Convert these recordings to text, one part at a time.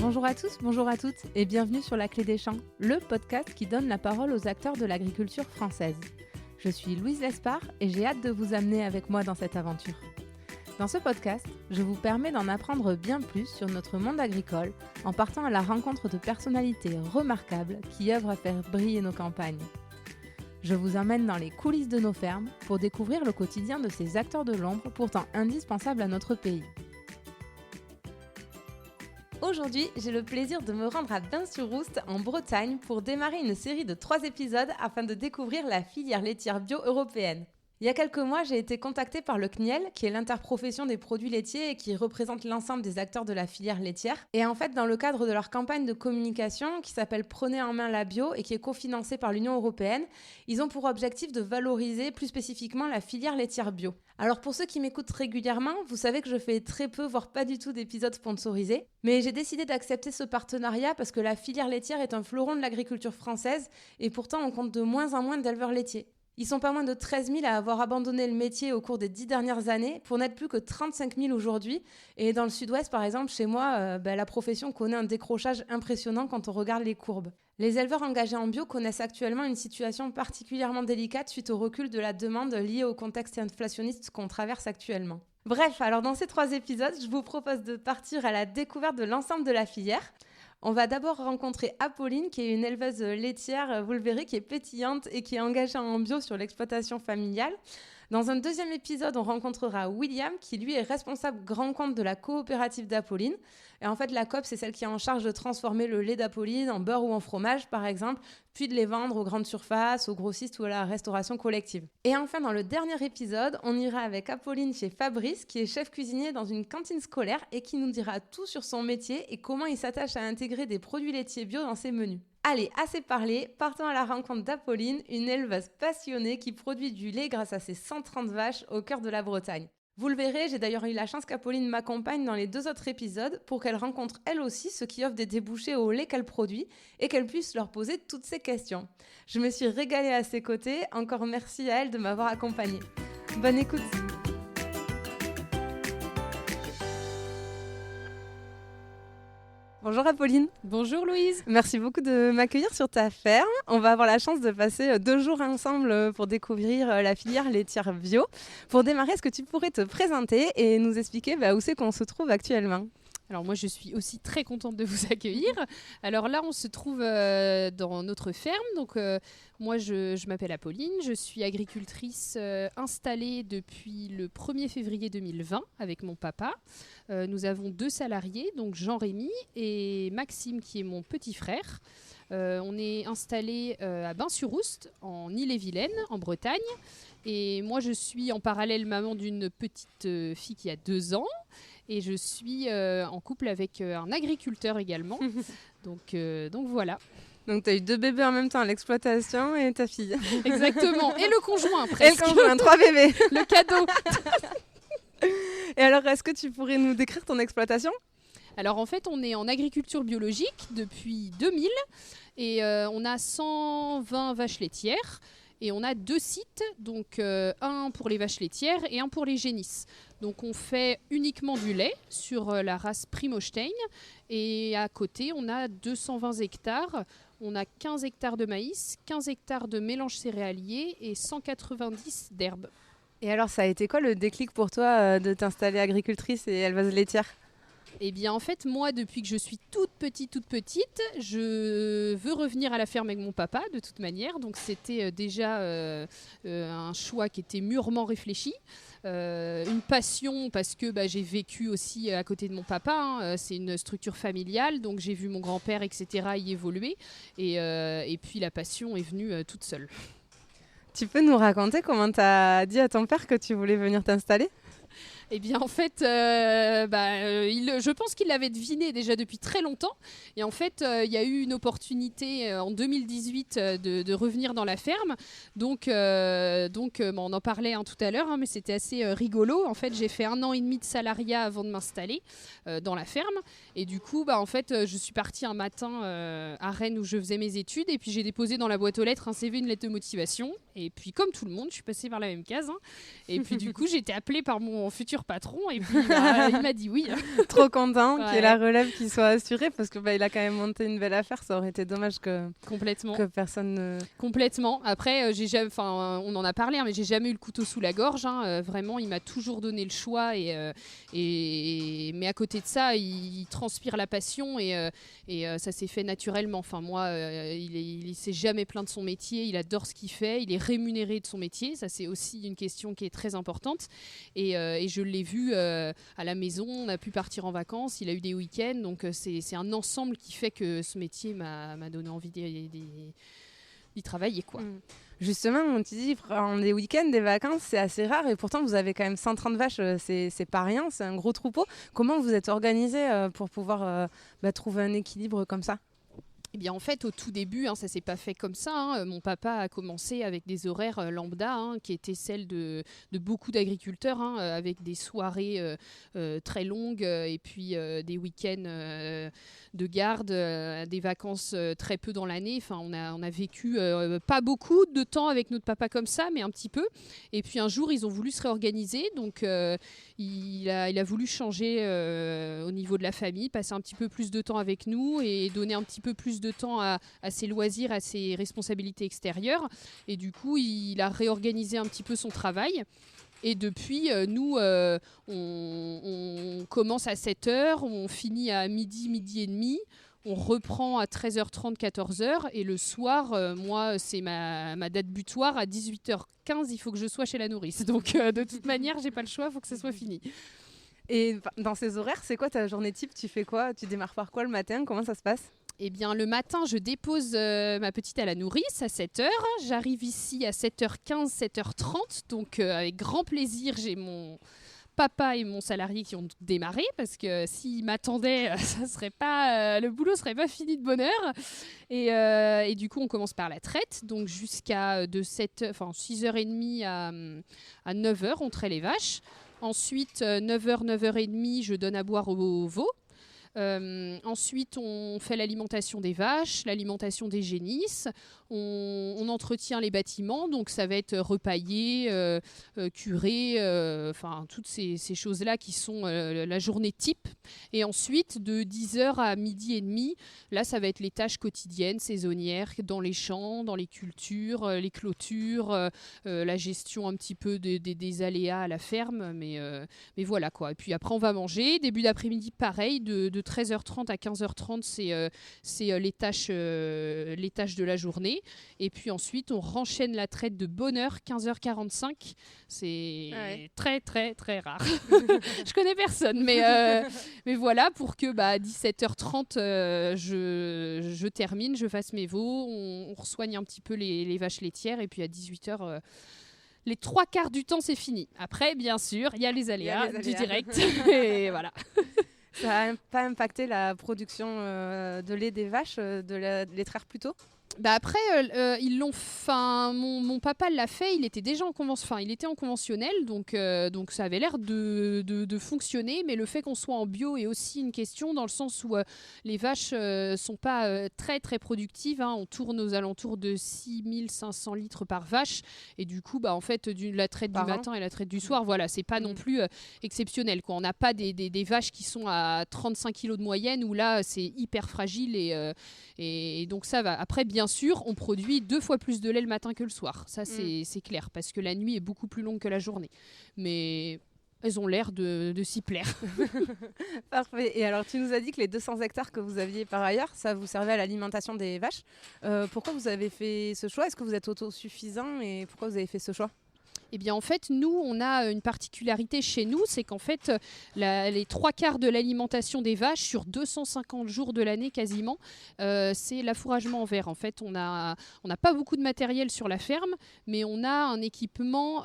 Bonjour à tous, bonjour à toutes et bienvenue sur La Clé des Champs, le podcast qui donne la parole aux acteurs de l'agriculture française. Je suis Louise Lespard et j'ai hâte de vous amener avec moi dans cette aventure. Dans ce podcast, je vous permets d'en apprendre bien plus sur notre monde agricole en partant à la rencontre de personnalités remarquables qui œuvrent à faire briller nos campagnes. Je vous emmène dans les coulisses de nos fermes pour découvrir le quotidien de ces acteurs de l'ombre pourtant indispensables à notre pays. Aujourd'hui, j'ai le plaisir de me rendre à Bains-sur-Rouste, en Bretagne, pour démarrer une série de 3 épisodes afin de découvrir la filière laitière bio européenne. Il y a quelques mois, j'ai été contactée par le CNIEL, qui est l'interprofession des produits laitiers et qui représente l'ensemble des acteurs de la filière laitière. Et en fait, dans le cadre de leur campagne de communication, qui s'appelle Prenez en main la bio et qui est cofinancée par l'Union européenne, ils ont pour objectif de valoriser plus spécifiquement la filière laitière bio. Alors pour ceux qui m'écoutent régulièrement, vous savez que je fais très peu, voire pas du tout d'épisodes sponsorisés. Mais j'ai décidé d'accepter ce partenariat parce que la filière laitière est un fleuron de l'agriculture française et pourtant on compte de moins en moins d'éleveurs laitiers. Ils sont pas moins de 13 000 à avoir abandonné le métier au cours des 10 dernières années pour n'être plus que 35 000 aujourd'hui. Et dans le sud-ouest, par exemple, chez moi, la profession connaît un décrochage impressionnant quand on regarde les courbes. Les éleveurs engagés en bio connaissent actuellement une situation particulièrement délicate suite au recul de la demande liée au contexte inflationniste qu'on traverse actuellement. Bref, alors dans ces 3 épisodes, je vous propose de partir à la découverte de l'ensemble de la filière. On va d'abord rencontrer Apolline, qui est une éleveuse laitière, vous le verrez, qui est pétillante et qui est engagée en bio sur l'exploitation familiale. Dans un deuxième épisode, on rencontrera William, qui lui est responsable grand compte de la coopérative d'Apolline. Et en fait, la coop, c'est celle qui est en charge de transformer le lait d'Apolline en beurre ou en fromage, par exemple, puis de les vendre aux grandes surfaces, aux grossistes ou à la restauration collective. Et enfin, dans le dernier épisode, on ira avec Apolline chez Fabrice, qui est chef cuisinier dans une cantine scolaire et qui nous dira tout sur son métier et comment il s'attache à intégrer des produits laitiers bio dans ses menus. Allez, assez parlé, partons à la rencontre d'Apolline, une éleveuse passionnée qui produit du lait grâce à ses 130 vaches au cœur de la Bretagne. Vous le verrez, j'ai d'ailleurs eu la chance qu'Apolline m'accompagne dans les 2 autres épisodes pour qu'elle rencontre elle aussi ceux qui offrent des débouchés au lait qu'elle produit et qu'elle puisse leur poser toutes ces questions. Je me suis régalée à ses côtés, encore merci à elle de m'avoir accompagnée. Bonne écoute! Bonjour Apolline. Bonjour Louise. Merci beaucoup de m'accueillir sur ta ferme. On va avoir la chance de passer 2 jours ensemble pour découvrir la filière laitière bio. Pour démarrer, est-ce que tu pourrais te présenter et nous expliquer où c'est qu'on se trouve actuellement ? Alors moi je suis aussi très contente de vous accueillir. Alors là on se trouve dans notre ferme. Donc moi je m'appelle Apolline, je suis agricultrice installée depuis le 1er février 2020 avec mon papa. Nous avons 2 salariés, donc Jean-Rémy et Maxime qui est mon petit frère. On est installé à Bains-sur-Rouste en Ille-et-Vilaine en Bretagne. Et moi je suis en parallèle maman d'une petite fille qui a 2 ans. Et je suis en couple avec un agriculteur également. donc voilà. Donc tu as eu 2 bébés en même temps, l'exploitation et ta fille. Exactement. Et le conjoint presque. Et le conjoint, 3 bébés. Le cadeau. Et alors, est-ce que tu pourrais nous décrire ton exploitation ? Alors en fait, on est en agriculture biologique depuis 2000. Et on a 120 vaches laitières. Et on a 2 sites, donc un pour les vaches laitières et un pour les génisses. Donc on fait uniquement du lait sur la race Primostein. Et à côté, on a 220 hectares. On a 15 hectares de maïs, 15 hectares de mélange céréalier et 190 d'herbes. Et alors, ça a été quoi le déclic pour toi de t'installer agricultrice et éleveuse laitière ? Eh bien, en fait, moi, depuis que je suis toute petite, je veux revenir à la ferme avec mon papa, de toute manière. Donc, c'était déjà un choix qui était mûrement réfléchi. Une passion, parce que j'ai vécu aussi à côté de mon papa. C'est une structure familiale, donc j'ai vu mon grand-père, etc., y évoluer. Et puis, la passion est venue toute seule. Tu peux nous raconter comment tu as dit à ton père que tu voulais venir t'installer ? Eh bien, en fait, je pense qu'il l'avait deviné déjà depuis très longtemps. Et en fait, il y a eu une opportunité en 2018 de revenir dans la ferme. Donc on en parlait tout à l'heure, mais c'était assez rigolo. En fait, j'ai fait 1 an et demi de salariat avant de m'installer dans la ferme. Et du coup, en fait, je suis partie un matin à Rennes où je faisais mes études. Et puis, j'ai déposé dans la boîte aux lettres un CV, une lettre de motivation. Et puis, comme tout le monde, je suis passée par la même case. Et puis, du coup, j'ai été appelée par mon futur futur patron. Et puis, il m'a dit oui. Trop content qu'il y ait la relève qui soit assurée parce que il a quand même monté une belle affaire. Ça aurait été dommage que personne ne... Complètement. Après, on en a parlé, mais j'ai jamais eu le couteau sous la gorge. Vraiment, il m'a toujours donné le choix. Mais à côté de ça, il transpire la passion et ça s'est fait naturellement. Enfin, moi, il s'est jamais plaint de son métier. Il adore ce qu'il fait. Il est rémunéré de son métier. Ça, c'est aussi une question qui est très importante. Et je l'ai vu à la maison. On a pu partir en vacances. Il a eu des week-ends. Donc, c'est un ensemble qui fait que ce métier m'a donné envie d'y travailler, quoi. Justement, on te dit, des week-ends, des vacances, c'est assez rare. Et pourtant, vous avez quand même 130 vaches. C'est pas rien. C'est un gros troupeau. Comment vous êtes organisé pour pouvoir trouver un équilibre comme ça ? Eh bien, en fait, au tout début, ça s'est pas fait comme ça. Mon papa a commencé avec des horaires lambda, qui étaient celles de beaucoup d'agriculteurs, avec des soirées très longues et puis des week-ends de garde, des vacances très peu dans l'année. Enfin, on a vécu pas beaucoup de temps avec notre papa comme ça, mais un petit peu. Et puis un jour, ils ont voulu se réorganiser. Donc, il a voulu changer au niveau de la famille, passer un petit peu plus de temps avec nous et donner un petit peu plus de temps à ses loisirs, à ses responsabilités extérieures. Et du coup, il a réorganisé un petit peu son travail. Et depuis, nous, on commence à 7h, on finit à midi et demi. On reprend à 13h30, 14h. Et le soir, moi, c'est ma date butoir. À 18h15, il faut que je sois chez la nourrice. Donc, de toute manière, j'ai pas le choix, il faut que ça soit fini. Et dans ces horaires, c'est quoi ta journée type ? Tu fais quoi ? Tu démarres par quoi le matin ? Comment ça se passe ? Eh bien, le matin, je dépose ma petite à la nourrice à 7h. J'arrive ici à 7h15, 7h30. Donc, avec grand plaisir, j'ai mon papa et mon salarié qui ont démarré parce que s'ils m'attendaient, le boulot serait pas fini de bonne heure. Et du coup, on commence par la traite. Donc, jusqu'à 6h30 à 9h, on traite les vaches. Ensuite, 9h, 9h30, je donne à boire aux veaux. Ensuite, on fait l'alimentation des vaches, l'alimentation des génisses, on entretient les bâtiments, donc ça va être repaillé, curé, toutes ces choses-là qui sont la journée type. Et ensuite, de 10h à midi et demi, là, ça va être les tâches quotidiennes, saisonnières, dans les champs, dans les cultures, les clôtures, la gestion un petit peu des aléas à la ferme, mais voilà quoi. Et puis après, on va manger. Début d'après-midi, pareil, de 13h30 à 15h30, c'est les tâches de la journée. Et puis ensuite, on renchaîne la traite de bonne heure, 15h45. C'est très, très, très rare. Je connais personne, mais voilà, pour que 17h30, je termine, je fasse mes veaux, on resoigne un petit peu les vaches laitières, et puis à 18h... les 3/4 du temps, c'est fini. Après, bien sûr, il y a les aléas du direct. Et voilà. Ça n'a pas impacté la production de lait des vaches, de les traire plus tôt ? Après, ils l'ont. Mon papa l'a fait. Il était déjà en il était en conventionnel, donc ça avait l'air de fonctionner. Mais le fait qu'on soit en bio est aussi une question dans le sens où les vaches sont pas très très productives. On tourne aux alentours de 6500 litres par vache, et du coup, en fait, la traite du matin et la traite du soir, voilà, c'est pas non plus exceptionnel, quoi. On n'a pas des vaches qui sont à 35 kilos de moyenne où là, c'est hyper fragile et donc ça va. Après, bien sûr, on produit 2 fois plus de lait le matin que le soir. Ça, c'est clair, parce que la nuit est beaucoup plus longue que la journée. Mais elles ont l'air de s'y plaire. Parfait. Et alors, tu nous as dit que les 200 hectares que vous aviez par ailleurs, ça vous servait à l'alimentation des vaches. Pourquoi vous avez fait ce choix ? Est-ce que vous êtes autosuffisant et pourquoi vous avez fait ce choix ? Eh bien, en fait, nous, on a une particularité chez nous, c'est qu'en fait, les 3/4 de l'alimentation des vaches sur 250 jours de l'année quasiment, c'est l'affouragement en verre. En fait, on n'a pas beaucoup de matériel sur la ferme, mais on a un équipement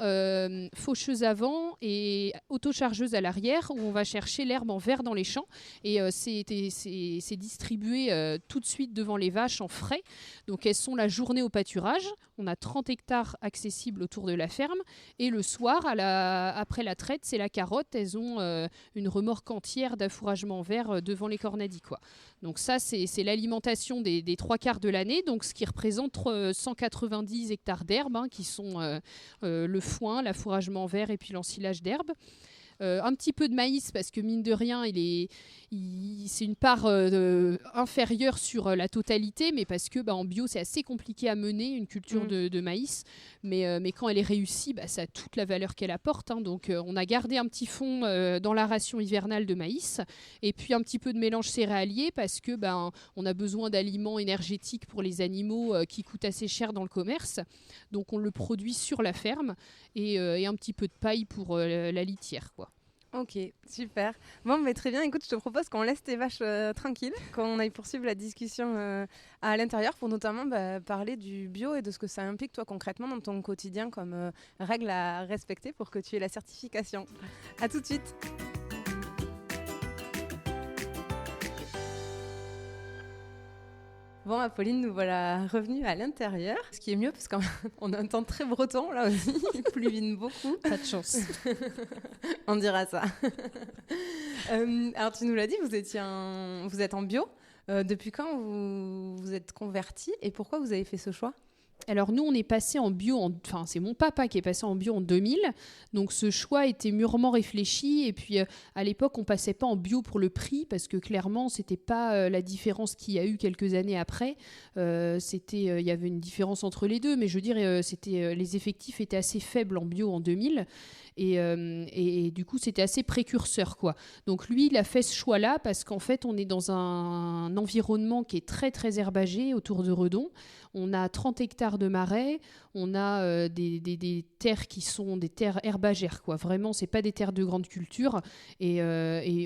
faucheuse avant et autochargeuse à l'arrière où on va chercher l'herbe en verre dans les champs. Et c'est distribué tout de suite devant les vaches en frais. Donc, elles sont la journée au pâturage. On a 30 hectares accessibles autour de la ferme. Et le soir, après la traite, c'est la carotte. Elles ont une remorque entière d'affouragement en verre devant les cornadis, quoi. Donc ça, c'est l'alimentation des 3/4 de l'année, donc ce qui représente 190 hectares d'herbe, qui sont le foin, l'affouragement en verre et puis l'ensilage d'herbe. un petit peu de maïs parce que mine de rien, c'est une part inférieure sur la totalité, mais parce que en bio, c'est assez compliqué à mener une culture de maïs. Mais quand elle est réussie, ça a toute la valeur qu'elle apporte. Hein. Donc, on a gardé un petit fond dans la ration hivernale de maïs et puis un petit peu de mélange céréalier parce que on a besoin d'aliments énergétiques pour les animaux qui coûtent assez cher dans le commerce. Donc, on le produit sur la ferme et un petit peu de paille pour la litière, quoi. Ok, super. Bon, mais très bien. Écoute, je te propose qu'on laisse tes vaches tranquilles, qu'on aille poursuivre la discussion à l'intérieur pour notamment parler du bio et de ce que ça implique, toi, concrètement, dans ton quotidien comme règle à respecter pour que tu aies la certification. À tout de suite. Bon, Apolline, nous voilà revenus à l'intérieur, ce qui est mieux parce qu'on a un temps très breton là aussi, il pluvine beaucoup. Pas de chance. On dira ça. Alors tu nous l'as dit, vous êtes en bio. Depuis quand vous êtes converti et pourquoi vous avez fait ce choix ? Alors nous, on est passé en bio, c'est mon papa qui est passé en bio en 2000, donc ce choix était mûrement réfléchi et puis à l'époque, on passait pas en bio pour le prix parce que clairement, c'était pas la différence qu'il y a eu quelques années après, il y avait une différence entre les deux, mais je veux dire, les effectifs étaient assez faibles en bio en 2000 et du coup, c'était assez précurseur, quoi. Donc lui, il a fait ce choix-là parce qu'en fait, on est dans un environnement qui est très, très herbagé autour de Redon. On a 30 hectares de marais, on a des terres qui sont des terres herbagères, quoi. Vraiment, c'est pas des terres de grande culture. Et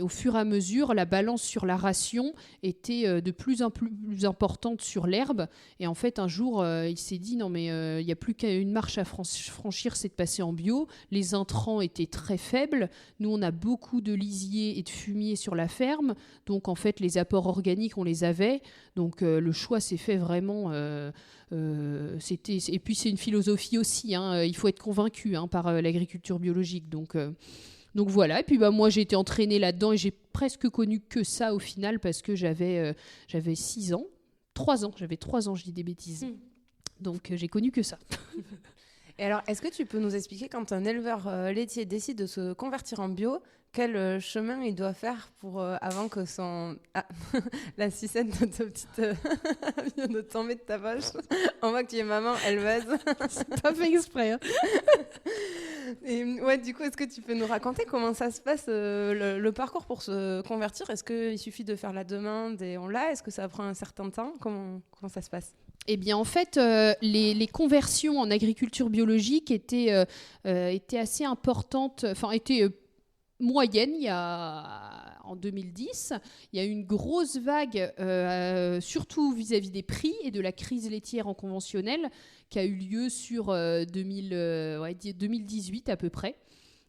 au fur et à mesure, la balance sur la ration était de plus en plus importante sur l'herbe. Et en fait, un jour, il s'est dit, non mais il n'y a plus qu'une marche à franchir, c'est de passer en bio. Les intrants étaient très faibles. Nous, on a beaucoup de lisier et de fumier sur la ferme. Donc, en fait, les apports organiques, on les avait. Donc, le choix s'est fait vraiment... et puis c'est une philosophie aussi, hein, il faut être convaincu par l'agriculture biologique, donc voilà. Et puis moi j'ai été entraînée là-dedans et j'ai presque connu que ça au final parce que j'avais 3 ans, je dis des bêtises, donc j'ai connu que ça. Et alors, est-ce que tu peux nous expliquer quand un éleveur laitier décide de se convertir en bio, quel chemin il doit faire pour avant que son... Ah, la sucette de ta petite vient de tomber de ta poche. On voit que tu es maman éleveuse. C'est pas fait exprès. Hein. Et ouais, du coup, est-ce que tu peux nous raconter comment ça se passe, le parcours pour se convertir ? Est-ce qu'il suffit de faire la demande et on l'a ? Est-ce que ça prend un certain temps ? Comment ça se passe ? Eh bien, en fait, les conversions en agriculture biologique étaient assez importantes, étaient moyennes en 2010. Il y a eu une grosse vague, surtout vis-à-vis des prix et de la crise laitière en conventionnel, qui a eu lieu sur 2018 à peu près.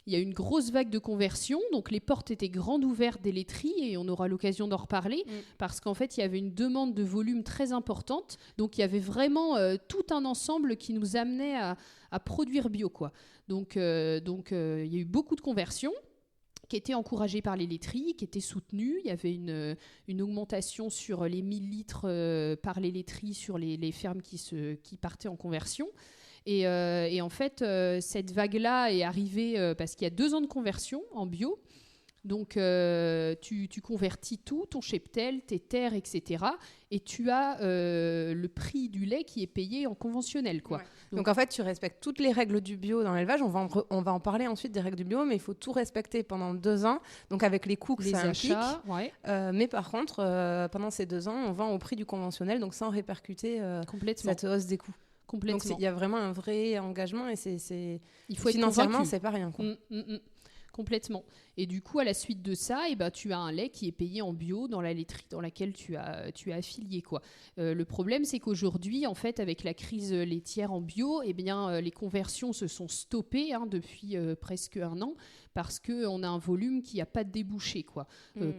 Il y a eu une grosse vague de conversion, donc les portes étaient grandes ouvertes des laiteries et on aura l'occasion d'en reparler parce qu'en fait, il y avait une demande de volume très importante. Donc, il y avait vraiment tout un ensemble qui nous amenait à produire bio, quoi. Donc, il y a eu beaucoup de conversions qui étaient encouragées par les laiteries, qui étaient soutenues. Il y avait une augmentation sur les 1000 litres par les laiteries sur les fermes qui partaient en conversion. Et en fait, cette vague-là est arrivée parce qu'il y a 2 ans de conversion en bio. Donc, tu convertis tout, ton cheptel, tes terres, etc. Et tu as le prix du lait qui est payé en conventionnel, quoi. Ouais. Donc, en fait, tu respectes toutes les règles du bio dans l'élevage. On va en parler ensuite des règles du bio, mais il faut tout respecter pendant 2 ans. Donc, avec les coûts que ça implique. Ouais. Mais par contre, pendant ces 2 ans, on vend au prix du conventionnel, donc sans répercuter cette hausse des coûts. Complètement. Donc, il y a vraiment un vrai engagement et il faut financièrement, c'est pas rien, quoi. Complètement. Et du coup, à la suite de ça, tu as un lait qui est payé en bio dans la laiterie dans laquelle tu as affilié, quoi. Le problème, c'est qu'aujourd'hui, en fait, avec la crise laitière en bio, les conversions se sont stoppées depuis presque 1 an parce qu'on a un volume qui n'a pas de débouché, quoi,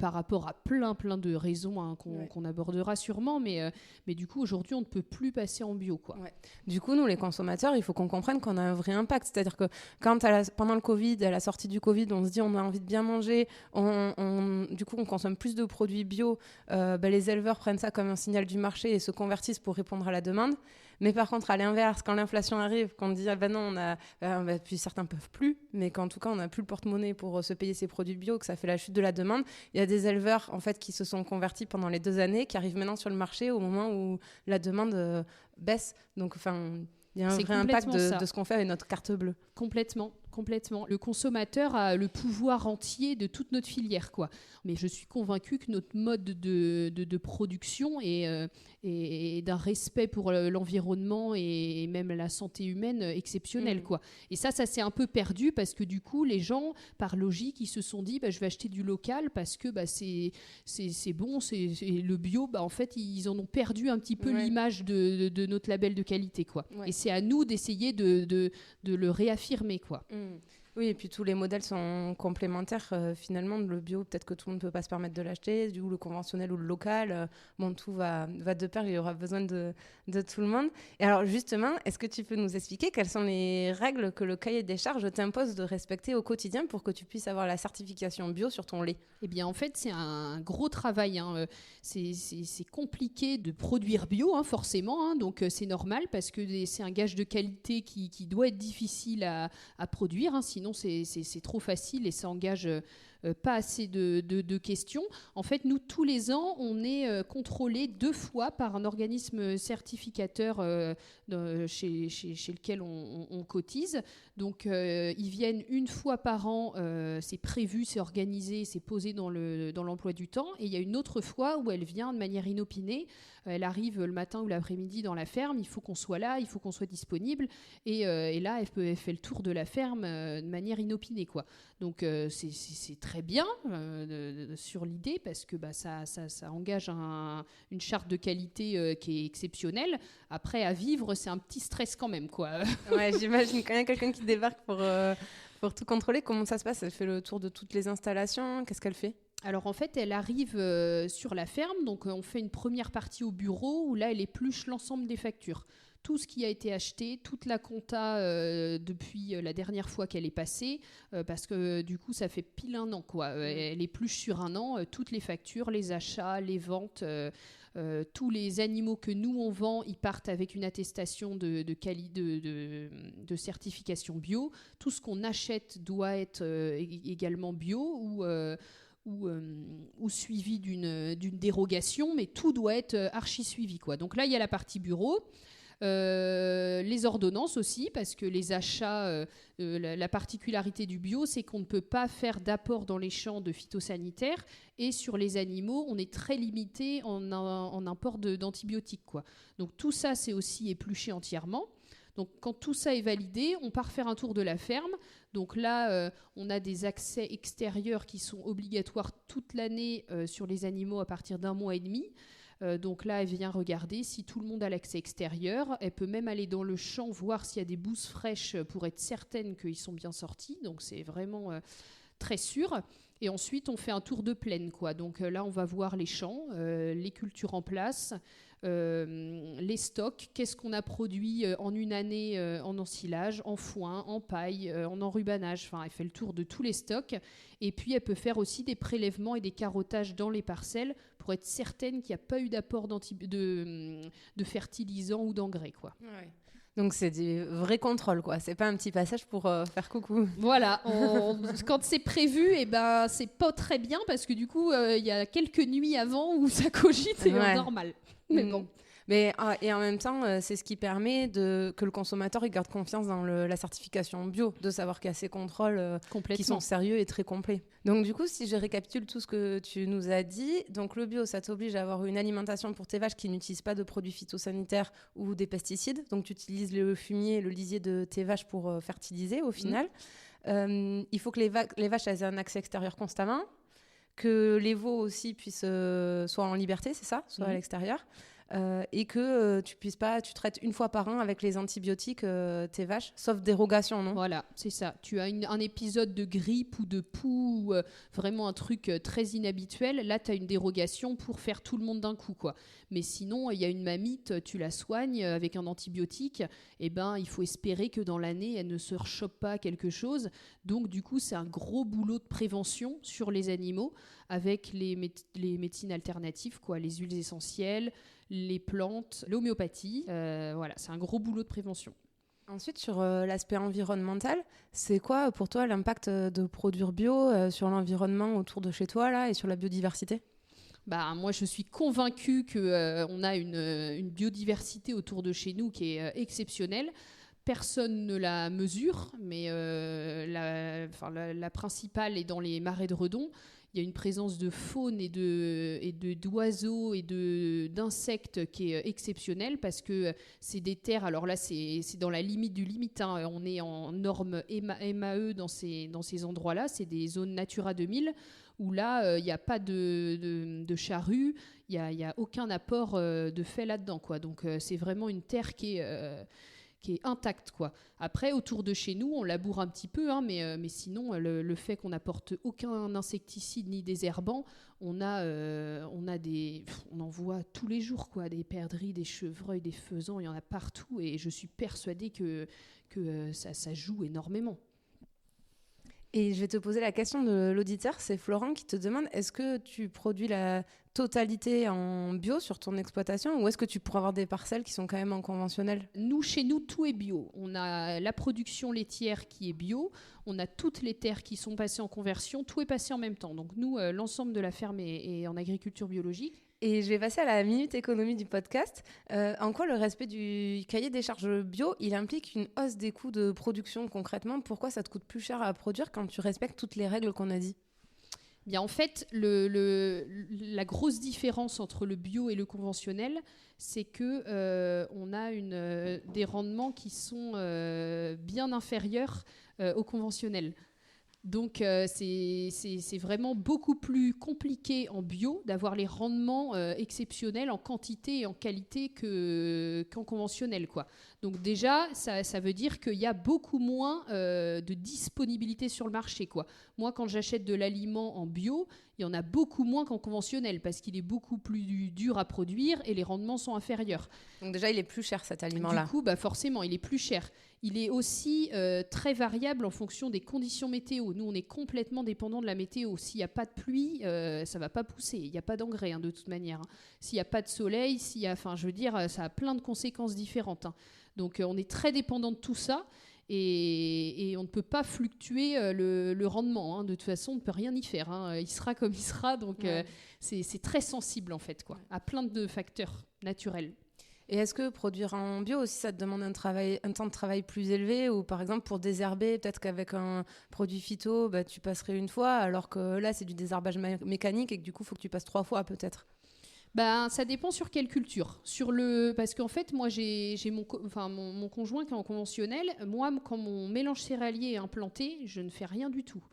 par rapport à plein de raisons qu'on abordera sûrement. Mais du coup, aujourd'hui, on ne peut plus passer en bio, quoi. Ouais. Du coup, nous, les consommateurs, il faut qu'on comprenne qu'on a un vrai impact. C'est-à-dire que quand pendant le Covid, à la sortie du Covid, Covid, on se dit on a envie de bien manger, du coup on consomme plus de produits bio, les éleveurs prennent ça comme un signal du marché et se convertissent pour répondre à la demande. Mais par contre, à l'inverse, quand l'inflation arrive, quand on dit non, puis certains peuvent plus, mais qu'en tout cas on n'a plus le porte-monnaie pour se payer ces produits bio, que ça fait la chute de la demande, il y a des éleveurs en fait qui se sont convertis pendant les 2 années, qui arrivent maintenant sur le marché au moment où la demande baisse. Donc il y a un vrai impact de ce qu'on fait avec notre carte bleue. Complètement. Le consommateur a le pouvoir entier de toute notre filière, quoi. Mais je suis convaincue que notre mode de production est d'un respect pour l'environnement et même la santé humaine exceptionnel, quoi. Et ça s'est un peu perdu parce que du coup, les gens, par logique, ils se sont dit je vais acheter du local parce que c'est bon, c'est le bio. En fait, ils en ont perdu un petit peu l'image de notre label de qualité, quoi. Ouais. Et c'est à nous d'essayer de le réaffirmer, quoi. Oui, et puis tous les modèles sont complémentaires. Finalement, le bio, peut-être que tout le monde ne peut pas se permettre de l'acheter, ou le conventionnel ou le local. Tout va de pair, il y aura besoin de tout le monde. Et alors justement, est-ce que tu peux nous expliquer quelles sont les règles que le cahier des charges t'impose de respecter au quotidien pour que tu puisses avoir la certification bio sur ton lait ? Eh bien, en fait, c'est un gros travail. C'est compliqué de produire bio, forcément. Donc, c'est normal parce que c'est un gage de qualité qui doit être difficile à produire. Sinon, c'est trop facile et ça engage pas assez de questions. En fait, nous, tous les ans, on est contrôlé 2 fois par un organisme certificateur chez lequel on cotise. Donc, ils viennent 1 fois par an. C'est prévu, c'est organisé, c'est posé dans l'emploi du temps. Et il y a une autre fois où elle vient de manière inopinée. Elle arrive le matin ou l'après-midi dans la ferme. Il faut qu'on soit là, il faut qu'on soit disponible. Et là, elle fait le tour de la ferme de manière inopinée, quoi. Donc, c'est très bien sur l'idée parce que ça engage une charte de qualité qui est exceptionnelle. Après, à vivre, c'est un petit stress quand même, quoi. Ouais, j'imagine quand il y a quelqu'un qui débarque pour tout contrôler. Comment ça se passe ? Elle fait le tour de toutes les installations ? Qu'est-ce qu'elle fait ? Alors en fait, elle arrive sur la ferme, donc on fait une première partie au bureau où là, elle épluche l'ensemble des factures. Tout ce qui a été acheté, toute la compta depuis la dernière fois qu'elle est passée, parce que du coup, ça fait pile 1 an, quoi. Elle épluche sur 1 an toutes les factures, les achats, les ventes. Tous les animaux que nous on vend, ils partent avec une attestation de certification bio. Tout ce qu'on achète doit être également bio ou suivi d'une dérogation, mais tout doit être archi suivi, quoi. Donc là, il y a la partie bureau. Les ordonnances aussi, parce que les achats, la particularité du bio, c'est qu'on ne peut pas faire d'apport dans les champs de phytosanitaires, et sur les animaux, on est très limité en import d'antibiotiques, quoi. Donc tout ça, c'est aussi épluché entièrement. Donc quand tout ça est validé, on part faire un tour de la ferme. Donc là, on a des accès extérieurs qui sont obligatoires toute l'année sur les animaux à partir d'1 mois et demi. Donc là, elle vient regarder si tout le monde a l'accès extérieur. Elle peut même aller dans le champ, voir s'il y a des bousses fraîches pour être certaine qu'ils sont bien sortis. Donc c'est vraiment très sûr. Et ensuite, on fait un tour de plaine, quoi. Donc là, on va voir les champs, les cultures en place, les stocks, qu'est-ce qu'on a produit en une année en ensilage, en foin, en paille, en enrubanage. Enfin, elle fait le tour de tous les stocks. Et puis, elle peut faire aussi des prélèvements et des carottages dans les parcelles pour être certaine qu'il n'y a pas eu d'apport de fertilisants ou d'engrais, quoi. Ouais. Donc c'est du vrai contrôle, quoi. C'est pas un petit passage pour faire coucou. Voilà. Quand c'est prévu, c'est pas très bien parce que du coup, il y a quelques nuits avant où ça cogite, c'est normal. Mais bon. Mais, et en même temps, c'est ce qui permet que le consommateur il garde confiance dans la certification bio, de savoir qu'il y a ces contrôles qui sont sérieux et très complets. Donc du coup, si je récapitule tout ce que tu nous as dit, donc le bio, ça t'oblige à avoir une alimentation pour tes vaches qui n'utilisent pas de produits phytosanitaires ou des pesticides. Donc tu utilises le fumier, le lisier de tes vaches pour fertiliser au final. Il faut que les vaches aient un accès extérieur constamment, que les veaux aussi soient en liberté, c'est ça, soient à l'extérieur. et que tu traites une fois par an avec les antibiotiques tes vaches, sauf dérogation, non ? Voilà, c'est ça. Tu as un épisode de grippe ou de poux, vraiment un truc très inhabituel. Là, tu as une dérogation pour faire tout le monde d'un coup, quoi. Mais sinon, il y a une mamite, tu la soignes avec un antibiotique, et il faut espérer que dans l'année, elle ne se rechoppe pas quelque chose. Donc, du coup, c'est un gros boulot de prévention sur les animaux avec les médecines alternatives, quoi, les huiles essentielles, les plantes, l'homéopathie. Voilà, c'est un gros boulot de prévention. Ensuite, sur l'aspect environnemental, c'est quoi pour toi l'impact de produire bio sur l'environnement autour de chez toi là, et sur la biodiversité ? Moi, je suis convaincue qu'on a une biodiversité autour de chez nous qui est exceptionnelle. Personne ne la mesure, mais la principale est dans les marais de Redon. Il y a une présence de faune et d'oiseaux et d'insectes qui est exceptionnelle parce que c'est des terres. Alors là, c'est dans la limite du limite. Hein. On est en norme MAE dans ces endroits-là. C'est des zones Natura 2000 où là, il n'y a pas de charrue, il n'y a aucun apport de fait là-dedans, quoi. Donc, c'est vraiment une terre qui est intacte, quoi. Après, autour de chez nous, on laboure un petit peu, hein, mais sinon, le fait qu'on n'apporte aucun insecticide ni désherbant, on en voit tous les jours, quoi. Des perdrix, des chevreuils, des faisans, il y en a partout, et je suis persuadée que ça joue énormément. Et je vais te poser la question de l'auditeur, c'est Florent qui te demande, est-ce que tu produis la totalité en bio sur ton exploitation ou est-ce que tu pourrais avoir des parcelles qui sont quand même en conventionnel ? Chez nous, tout est bio. On a la production laitière qui est bio, on a toutes les terres qui sont passées en conversion, tout est passé en même temps. Donc nous, l'ensemble de la ferme est en agriculture biologique. Et je vais passer à la minute économie du podcast. En quoi le respect du cahier des charges bio, il implique une hausse des coûts de production concrètement ? Pourquoi ça te coûte plus cher à produire quand tu respectes toutes les règles qu'on a dit ? Bien, en fait, la grosse différence entre le bio et le conventionnel, c'est que on a des rendements qui sont bien inférieurs au conventionnel. Donc, c'est vraiment beaucoup plus compliqué en bio d'avoir les rendements exceptionnels en quantité et en qualité qu'en conventionnel, quoi. Donc déjà, ça veut dire qu'il y a beaucoup moins de disponibilité sur le marché, quoi. Moi, quand j'achète de l'aliment en bio, il y en a beaucoup moins qu'en conventionnel parce qu'il est beaucoup plus dur à produire et les rendements sont inférieurs. Donc déjà, il est plus cher cet aliment-là. Du coup, forcément, il est plus cher. Il est aussi très variable en fonction des conditions météo. Nous, on est complètement dépendant de la météo. S'il n'y a pas de pluie, ça ne va pas pousser. Il n'y a pas d'engrais, de toute manière. S'il n'y a pas de soleil, ça a plein de conséquences différentes. Donc, on est très dépendant de tout ça. Et on ne peut pas fluctuer le rendement. De toute façon, on ne peut rien y faire. Il sera comme il sera. Donc, c'est très sensible, en fait, à plein de facteurs naturels. Et est-ce que produire en bio aussi, ça te demande un temps de travail plus élevé ou par exemple pour désherber, peut-être qu'avec un produit phyto, tu passerais une fois alors que là, c'est du désherbage mécanique et que du coup, il faut que tu passes 3 fois peut-être ? Ça dépend sur quelle culture. Parce qu'en fait, moi, j'ai mon conjoint qui est en conventionnel. Moi, quand mon mélange céréalier est implanté, je ne fais rien du tout.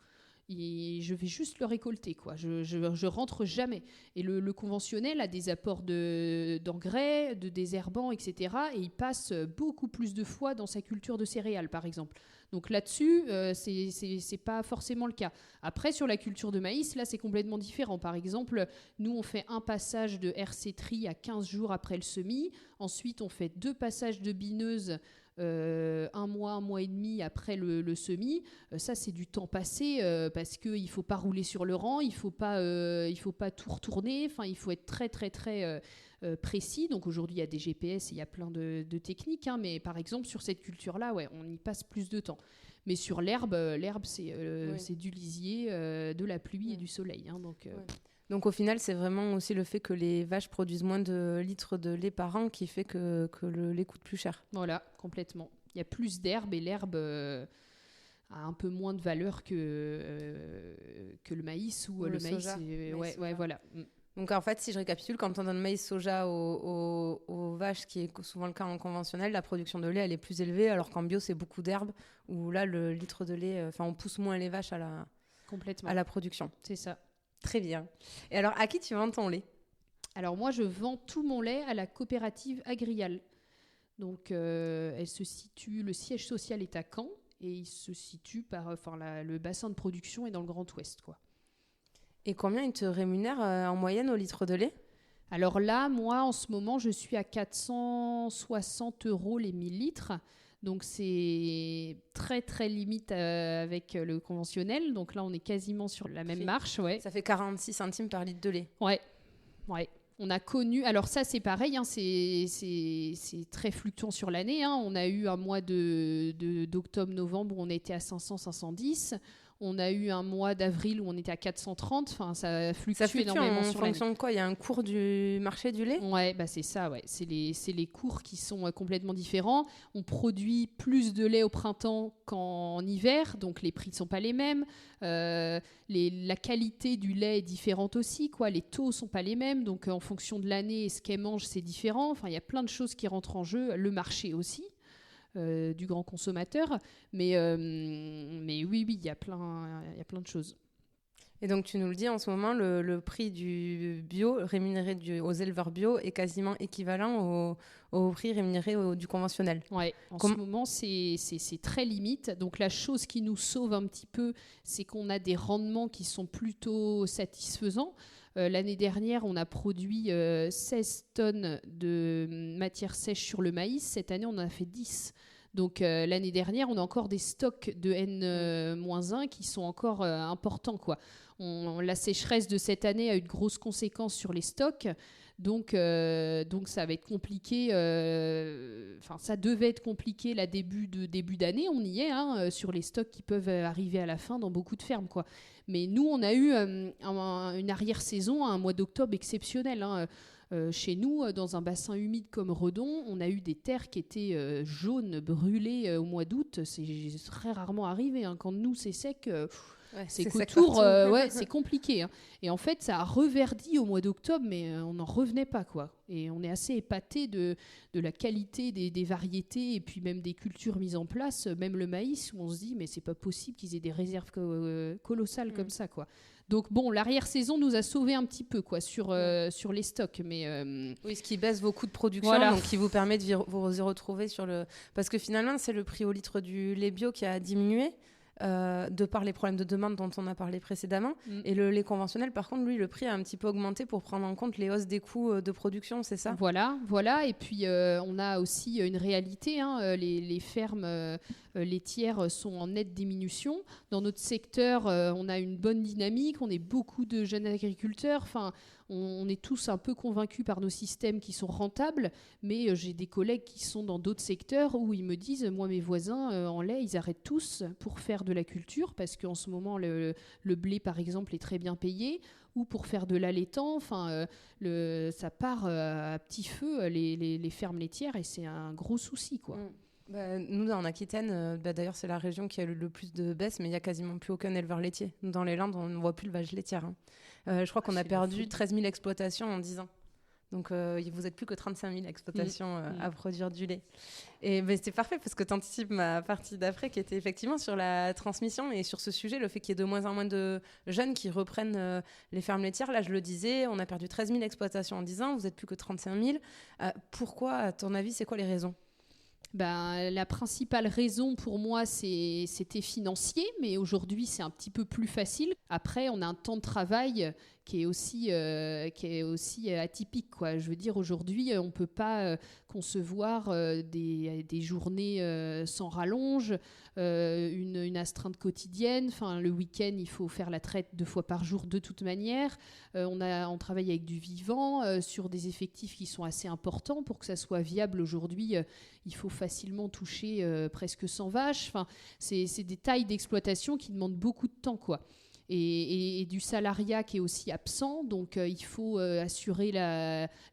Et je vais juste le récolter, quoi. Je rentre jamais. Et le conventionnel a des apports d'engrais, de désherbants, etc. Et il passe beaucoup plus de fois dans sa culture de céréales, par exemple. Donc là-dessus, c'est pas forcément le cas. Après, sur la culture de maïs, là, c'est complètement différent. Par exemple, nous, on fait un passage de RC tri à 15 jours après le semis. Ensuite, on fait 2 passages de bineuse 1 mois et demi après le semis. Ça, c'est du temps passé parce qu'il ne faut pas rouler sur le rang, il ne faut pas tout retourner. Enfin, il faut être très, très, très précis. Donc aujourd'hui, il y a des GPS et il y a plein de techniques. Mais par exemple, sur cette culture-là, on y passe plus de temps. Mais sur l'herbe, c'est du lisier, de la pluie et du soleil. Donc au final, c'est vraiment aussi le fait que les vaches produisent moins de litres de lait par an qui fait que le lait coûte plus cher. Voilà, complètement. Il y a plus d'herbe et l'herbe a un peu moins de valeur que le maïs ou le maïs. Soja. Voilà. Donc en fait, si je récapitule, quand on donne maïs soja aux vaches, qui est souvent le cas en conventionnel, la production de lait, elle est plus élevée, alors qu'en bio, c'est beaucoup d'herbe, où là, le litre de lait, on pousse moins les vaches à la production. C'est ça. Très bien. Et alors, à qui tu vends ton lait ? Alors moi, je vends tout mon lait à la coopérative Agrial. Donc, elle se situe, le siège social est à Caen et il se situe le bassin de production est dans le Grand Ouest, quoi. Et combien ils te rémunèrent en moyenne au litre de lait ? Alors là, moi, en ce moment, je suis à 460 € les 1000 litres. Donc, c'est très, très limite avec le conventionnel. Donc là, on est quasiment sur la même marche. Ouais. Ça fait 46 centimes par litre de lait. Ouais. On a connu... Alors ça, c'est pareil. C'est très fluctuant sur l'année. On a eu un mois d'octobre-novembre où on était à 500, 510. On a eu un mois d'avril où on était à 430. Enfin, ça fluctue énormément sur l'année. En fonction de quoi ? Il y a un cours du marché du lait ? Ouais, c'est ça. Ouais. C'est les cours qui sont complètement différents. On produit plus de lait au printemps qu'en hiver, donc les prix ne sont pas les mêmes. La qualité du lait est différente aussi, quoi. Les taux ne sont pas les mêmes, donc en fonction de l'année, ce qu'elle mange, c'est différent. Enfin, il y a plein de choses qui rentrent en jeu. Le marché aussi. Du grand consommateur, mais oui, il y a plein de choses. Et donc tu nous le dis, en ce moment, le prix du bio rémunéré aux éleveurs bio est quasiment équivalent au prix rémunéré du conventionnel. Ouais, en ce moment, c'est très limite. Donc la chose qui nous sauve un petit peu, c'est qu'on a des rendements qui sont plutôt satisfaisants. L'année dernière, on a produit 16 tonnes de matière sèche sur le maïs. Cette année, on en a fait 10. Donc l'année dernière, on a encore des stocks de N-1 qui sont encore importants, quoi. La sécheresse de cette année a eu de grosses conséquences sur les stocks. Donc ça va être compliqué. Ça devait être compliqué début d'année. On y est sur les stocks qui peuvent arriver à la fin dans beaucoup de fermes, quoi. Mais nous, on a eu une arrière-saison, un mois d'octobre exceptionnel. Chez nous, dans un bassin humide comme Redon, on a eu des terres qui étaient jaunes, brûlées au mois d'août. C'est très rarement arrivé. Quand nous, c'est sec... c'est qu'autour, c'est compliqué. Et en fait, ça a reverdi au mois d'octobre, mais on n'en revenait pas, quoi. Et on est assez épaté de la qualité des variétés et puis même des cultures mises en place, même le maïs, où on se dit, mais c'est pas possible qu'ils aient des réserves colossales comme ça, quoi. Donc bon, l'arrière-saison nous a sauvé un petit peu, quoi, sur les stocks. Mais oui, ce qui baisse vos coûts de production, donc qui vous permet de vous retrouver sur le... Parce que finalement, c'est le prix au litre du lait bio qui a diminué. De par les problèmes de demande dont on a parlé précédemment. Et le lait conventionnel, par contre, lui, le prix a un petit peu augmenté pour prendre en compte les hausses des coûts de production, c'est ça ? Voilà. Et puis, on a aussi une réalité. Les fermes laitières sont en nette diminution. Dans notre secteur, on a une bonne dynamique. On est beaucoup de jeunes agriculteurs. Enfin, on est tous un peu convaincus par nos systèmes qui sont rentables, mais j'ai des collègues qui sont dans d'autres secteurs où ils me disent, moi, mes voisins en lait, ils arrêtent tous pour faire de la culture parce qu'en ce moment, le blé, par exemple, est très bien payé, ou pour faire de l'allaitant. Enfin, ça part à petit feu, les fermes laitières, et c'est un gros souci, quoi. Nous, en Aquitaine, d'ailleurs, c'est la région qui a eu le plus de baisse, mais il n'y a quasiment plus aucun éleveur laitier. Nous, dans les Landes, on ne voit plus de vaches laitières. Je crois qu'on a perdu 13 000 exploitations en 10 ans. Donc, vous n'êtes plus que 35 000 exploitations à produire du lait. Et c'est parfait parce que tu anticipes ma partie d'après qui était effectivement sur la transmission et sur ce sujet, le fait qu'il y ait de moins en moins de jeunes qui reprennent les fermes laitières. Là, je le disais, on a perdu 13 000 exploitations en 10 ans, vous n'êtes plus que 35 000. Pourquoi, à ton avis, c'est quoi les raisons ? La principale raison pour moi, c'était financier, mais aujourd'hui, c'est un petit peu plus facile. Après, on a un temps de travail qui est aussi atypique, quoi. Je veux dire, aujourd'hui, on ne peut pas concevoir des journées sans rallonge, une astreinte quotidienne. Enfin, le week-end, il faut faire la traite 2 fois par jour de toute manière. On travaille avec du vivant, sur des effectifs qui sont assez importants. Pour que ça soit viable aujourd'hui, il faut facilement toucher presque 100 vaches. Enfin, c'est des tailles d'exploitation qui demandent beaucoup de temps, quoi. Et du salariat qui est aussi absent, donc il faut assurer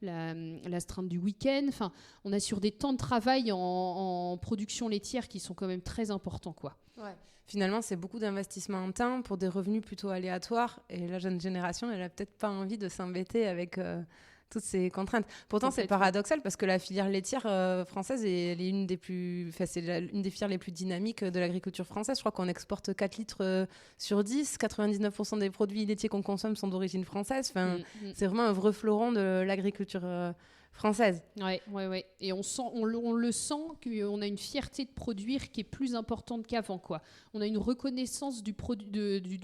l'astreinte du week-end. Enfin, on assure des temps de travail en production laitière qui sont quand même très importants, quoi. Ouais. Finalement, c'est beaucoup d'investissement en temps pour des revenus plutôt aléatoires. Et la jeune génération, elle n'a peut-être pas envie de s'embêter avec toutes ces contraintes. Pourtant, c'est paradoxal parce que la filière laitière française elle est une des plus, c'est une des filières les plus dynamiques de l'agriculture française. Je crois qu'on exporte 4 litres sur 10. 99% des produits laitiers qu'on consomme sont d'origine française. C'est vraiment un vrai fleuron de l'agriculture française. Ouais. Et on le sent qu'on a une fierté de produire qui est plus importante qu'avant, quoi. On a une reconnaissance du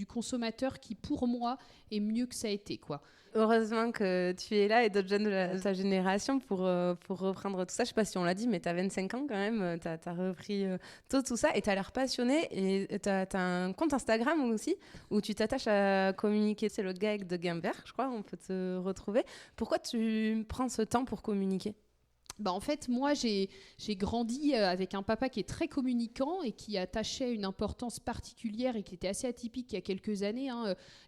consommateur qui, pour moi, est mieux que ça a été, quoi. Heureusement que tu es là et d'autres jeunes de ta génération pour reprendre tout ça. Je sais pas si on l'a dit, mais tu as 25 ans quand même. Tu as repris tout ça et tu as l'air passionné. Et tu as un compte Instagram aussi où tu t'attaches à communiquer. C'est le gag de Guimbert, je crois. On peut te retrouver. Pourquoi tu prends ce temps pour communiquer ? En fait, moi, j'ai grandi avec un papa qui est très communicant et qui attachait une importance particulière et qui était assez atypique il y a quelques années.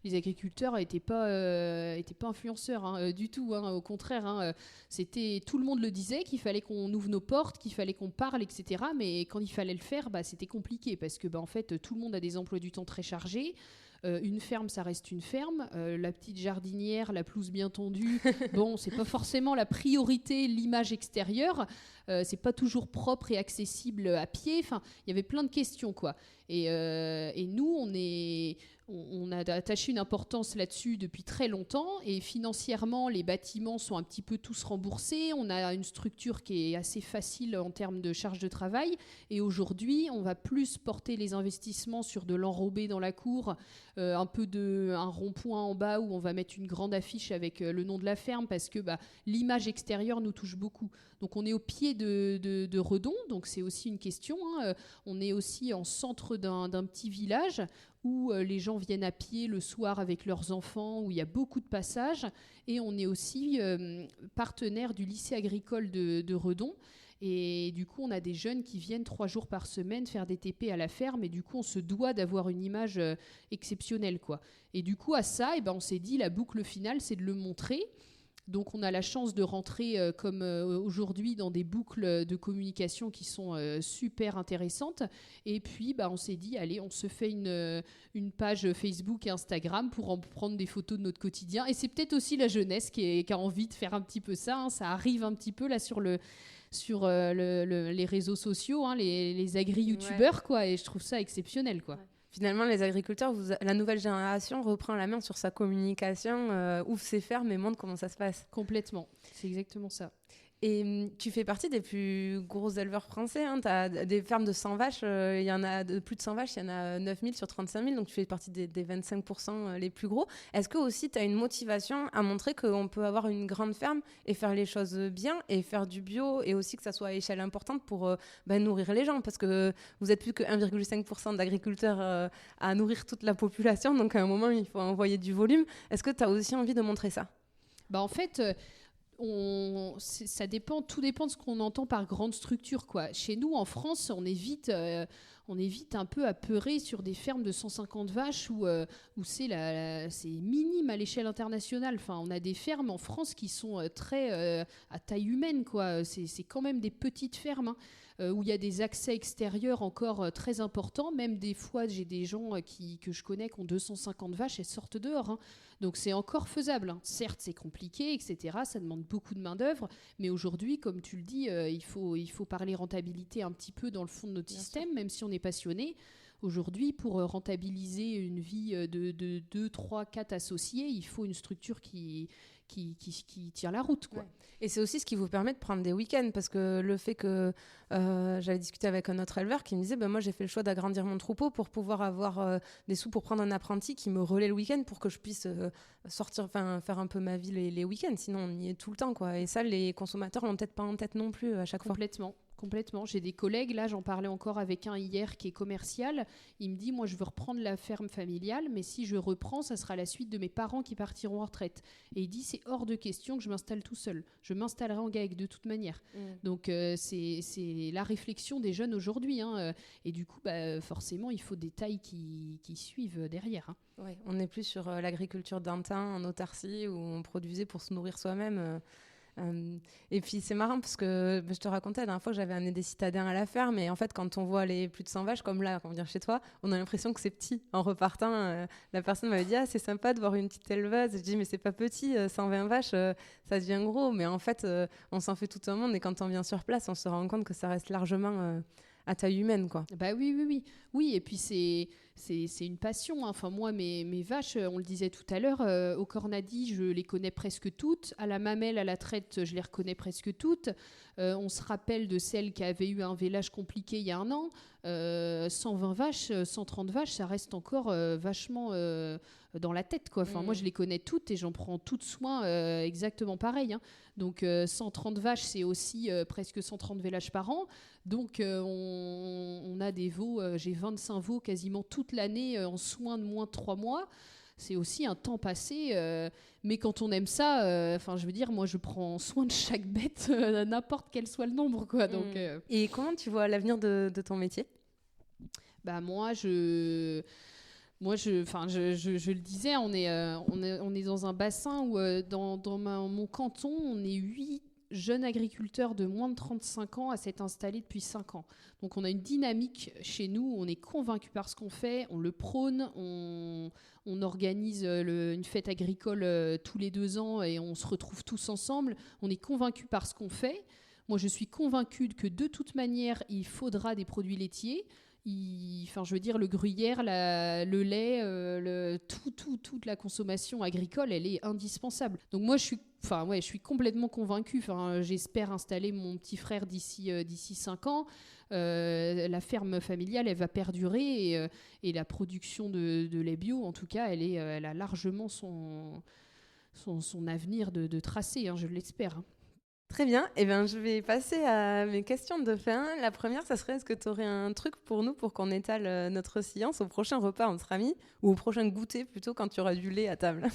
Les agriculteurs n'étaient pas influenceurs du tout. Au contraire, c'était, tout le monde le disait, qu'il fallait qu'on ouvre nos portes, qu'il fallait qu'on parle, etc. Mais quand il fallait le faire, c'était compliqué parce que en fait, tout le monde a des emplois du temps très chargés. Une ferme, ça reste une ferme. La petite jardinière, la pelouse bien tondue, c'est pas forcément la priorité, l'image extérieure. C'est pas toujours propre et accessible à pied. Enfin, il y avait plein de questions, quoi. Et nous, on a attaché une importance là-dessus depuis très longtemps. Et financièrement, les bâtiments sont un petit peu tous remboursés. On a une structure qui est assez facile en termes de charge de travail. Et aujourd'hui, on va plus porter les investissements sur de l'enrobé dans la cour, un rond-point en bas où on va mettre une grande affiche avec le nom de la ferme parce que l'image extérieure nous touche beaucoup. Donc on est au pied de Redon, donc c'est aussi une question. On est aussi en centre d'un petit village où les gens viennent à pied le soir avec leurs enfants, où il y a beaucoup de passages. Et on est aussi partenaire du lycée agricole de Redon. Et du coup, on a des jeunes qui viennent 3 jours par semaine faire des TP à la ferme. Et du coup, on se doit d'avoir une image exceptionnelle, quoi. Et du coup, à ça, on s'est dit, la boucle finale, c'est de le montrer. Donc on a la chance de rentrer comme aujourd'hui dans des boucles de communication qui sont super intéressantes. Et puis on s'est dit, allez, on se fait une page Facebook et Instagram pour en prendre des photos de notre quotidien. Et c'est peut-être aussi la jeunesse qui a envie de faire un petit peu ça. Ça arrive un petit peu là sur les réseaux sociaux, les agri-youtubeurs, quoi. Et je trouve ça exceptionnel, quoi. Ouais. Finalement, les agriculteurs, la nouvelle génération reprend la main sur sa communication, ouvre ses fermes et montre comment ça se passe. Complètement, c'est exactement ça. Et tu fais partie des plus gros éleveurs français. Tu as des fermes de 100 vaches. Il y en a de plus de 100 vaches, il y en a 9000 sur 35 000. Donc, tu fais partie des 25% les plus gros. Est-ce que aussi tu as une motivation à montrer qu'on peut avoir une grande ferme et faire les choses bien et faire du bio et aussi que ça soit à échelle importante pour nourrir les gens? Parce que vous n'êtes plus que 1,5% d'agriculteurs à nourrir toute la population. Donc, à un moment, il faut envoyer du volume. Est-ce que tu as aussi envie de montrer ça? En fait... tout dépend de ce qu'on entend par grande structure, quoi. Chez nous, en France, on est vite un peu apeuré sur des fermes de 150 vaches où c'est minime à l'échelle internationale. Enfin, on a des fermes en France qui sont très à taille humaine, quoi. C'est quand même des petites fermes, où il y a des accès extérieurs encore très importants. Même des fois, j'ai des gens que je connais qui ont 250 vaches, elles sortent dehors. Donc c'est encore faisable. Certes, c'est compliqué, etc. Ça demande beaucoup de main-d'œuvre. Mais aujourd'hui, comme tu le dis, il faut parler rentabilité un petit peu dans le fond de notre système, même si on est passionné. Aujourd'hui, pour rentabiliser une vie de 2, 3, 4 associés, il faut une structure qui tire la route, quoi. Ouais. Et c'est aussi ce qui vous permet de prendre des week-ends, parce que le fait que j'avais discuté avec un autre éleveur qui me disait moi j'ai fait le choix d'agrandir mon troupeau pour pouvoir avoir des sous pour prendre un apprenti qui me relaie le week-end pour que je puisse sortir, faire un peu ma vie les week-ends, sinon on y est tout le temps, quoi. Et ça, les consommateurs l'ont peut-être pas en tête non plus à chaque fois. Complètement. J'ai des collègues, là j'en parlais encore avec un hier qui est commercial, il me dit moi je veux reprendre la ferme familiale, mais si je reprends ça sera la suite de mes parents qui partiront en retraite. Et il dit c'est hors de question que je m'installe tout seul, je m'installerai en GAEC de toute manière. Donc c'est la réflexion des jeunes aujourd'hui, et du coup forcément il faut des tailles qui suivent derrière. Ouais, on n'est plus sur l'agriculture d'antan en autarcie où on produisait pour se nourrir soi-même. Et puis c'est marrant parce que je te racontais la dernière fois que j'avais amené des citadins à la ferme, et en fait quand on voit les plus de 100 vaches comme là quand on vient chez toi, on a l'impression que c'est petit. En repartant, la personne m'avait dit c'est sympa de voir une petite éleveuse. Je dis mais c'est pas petit, 120 vaches ça devient gros, mais en fait on s'en fait tout un monde, et quand on vient sur place on se rend compte que ça reste largement à taille humaine, quoi. Bah oui, et puis c'est une passion, hein. Enfin, moi, mes vaches, on le disait tout à l'heure, au Cornadi, je les connais presque toutes. À la mamelle, à la traite, je les reconnais presque toutes. On se rappelle de celles qui avaient eu un vélage compliqué il y a un an. 120 vaches, 130 vaches, ça reste encore vachement dans la tête, quoi. Enfin, moi, je les connais toutes et j'en prends toutes soin exactement pareil, hein. Donc, 130 vaches, c'est aussi presque 130 vélages par an. Donc, on a des veaux, j'ai 25 veaux quasiment toute l'année en soins de moins de 3 mois. C'est aussi un temps passé, mais quand on aime ça, je veux dire, moi je prends soin de chaque bête, n'importe quel soit le nombre, quoi. Donc, Et comment tu vois l'avenir de ton métier ? Bah moi je le disais, on est dans un bassin où dans mon canton, on est 8 jeunes agriculteurs de moins de 35 ans à s'être installés depuis 5 ans. Donc on a une dynamique chez nous, on est convaincus par ce qu'on fait, on le prône, on organise une fête agricole tous les 2 ans et on se retrouve tous ensemble. On est convaincus par ce qu'on fait. Moi, je suis convaincue que de toute manière, il faudra des produits laitiers. Je veux dire, le gruyère, le lait, toute la consommation agricole, elle est indispensable. Donc moi, je suis complètement convaincue. J'espère installer mon petit frère d'ici 5 ans. La ferme familiale, elle va perdurer et la production de lait bio, en tout cas, elle a largement son avenir de tracé, hein, je l'espère, hein. Très bien, je vais passer à mes questions de fin. La première, ça serait, est-ce que tu aurais un truc pour nous pour qu'on étale notre science au prochain repas entre amis, ou au prochain goûter plutôt, quand tu auras du lait à table ?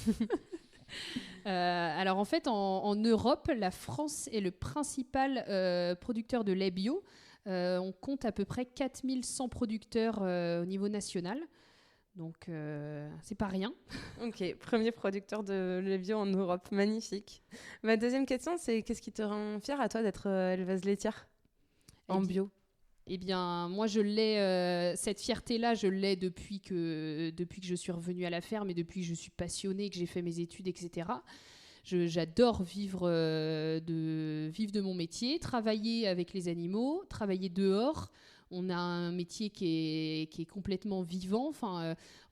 Alors en fait, en Europe, la France est le principal producteur de lait bio. On compte à peu près 4100 producteurs au niveau national. Donc, c'est pas rien. Ok, premier producteur de lait bio en Europe, magnifique. Ma deuxième question, c'est qu'est-ce qui te rend fière à toi d'être éleveuse laitière en bio ? Eh bien, moi, cette fierté-là, je l'ai depuis que je suis revenue à la ferme et depuis que je suis passionnée, que j'ai fait mes études, etc. J'adore vivre de mon métier, travailler avec les animaux, travailler dehors. On a un métier qui est complètement vivant.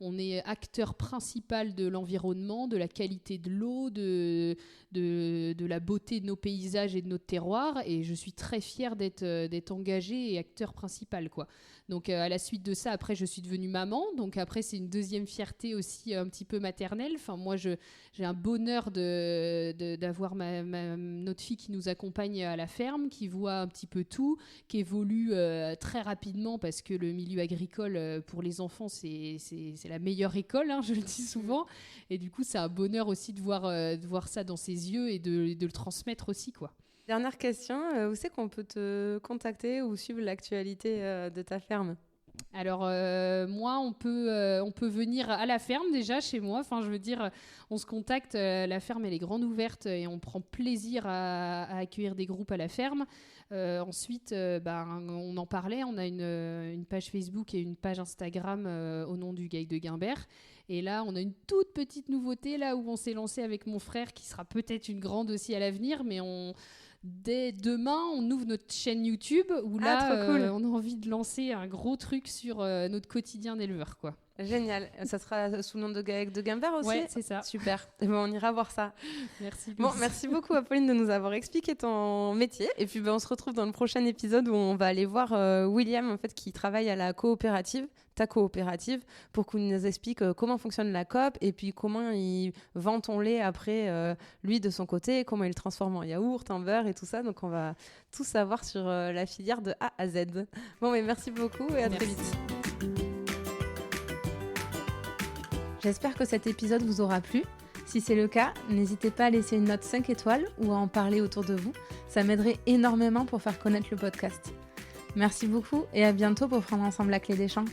On est acteur principal de l'environnement, de la qualité de l'eau, de la beauté de nos paysages et de notre terroir. Et je suis très fière d'être engagée et acteur principal, quoi. Donc, à la suite de ça, après, je suis devenue maman. Donc, après, c'est une deuxième fierté aussi un petit peu maternelle. Moi, j'ai un bonheur d'avoir notre fille qui nous accompagne à la ferme, qui voit un petit peu tout, qui évolue très rapidement parce que le milieu agricole, pour les enfants, c'est la meilleure école, hein, je le dis souvent. Et du coup, c'est un bonheur aussi de voir ça dans ses yeux et de le transmettre aussi, quoi. Dernière question, où c'est qu'on peut te contacter ou suivre l'actualité de ta ferme ? Alors moi, on peut venir à la ferme déjà chez moi. Je veux dire, on se contacte. La ferme, elle est grande ouverte et on prend plaisir à accueillir des groupes à la ferme. Ensuite, on en parlait. On a une page Facebook et une page Instagram au nom du Guaille de Guimbert. Et là, on a une toute petite nouveauté là où on s'est lancé avec mon frère, qui sera peut-être une grande aussi à l'avenir, mais dès demain, on ouvre notre chaîne YouTube où là, cool. on a envie de lancer un gros truc sur notre quotidien d'éleveur, quoi. Génial. Ça sera sous le nom de Guaille de Guimbert aussi ? Ouais, c'est ça. Super. On ira voir ça. Merci. Bon, merci beaucoup, Apolline, de nous avoir expliqué ton métier. Et puis, on se retrouve dans le prochain épisode où on va aller voir William, en fait, qui travaille à la coopérative, ta coopérative, pour qu'il nous explique comment fonctionne la coop et puis comment il vend ton lait après, lui, de son côté, comment il le transforme en yaourt, en beurre et tout ça. Donc, on va tout savoir sur la filière de A à Z. Bon, mais merci beaucoup et à très vite. J'espère que cet épisode vous aura plu. Si c'est le cas, n'hésitez pas à laisser une note 5 étoiles ou à en parler autour de vous. Ça m'aiderait énormément pour faire connaître le podcast. Merci beaucoup et à bientôt pour prendre ensemble la clé des champs.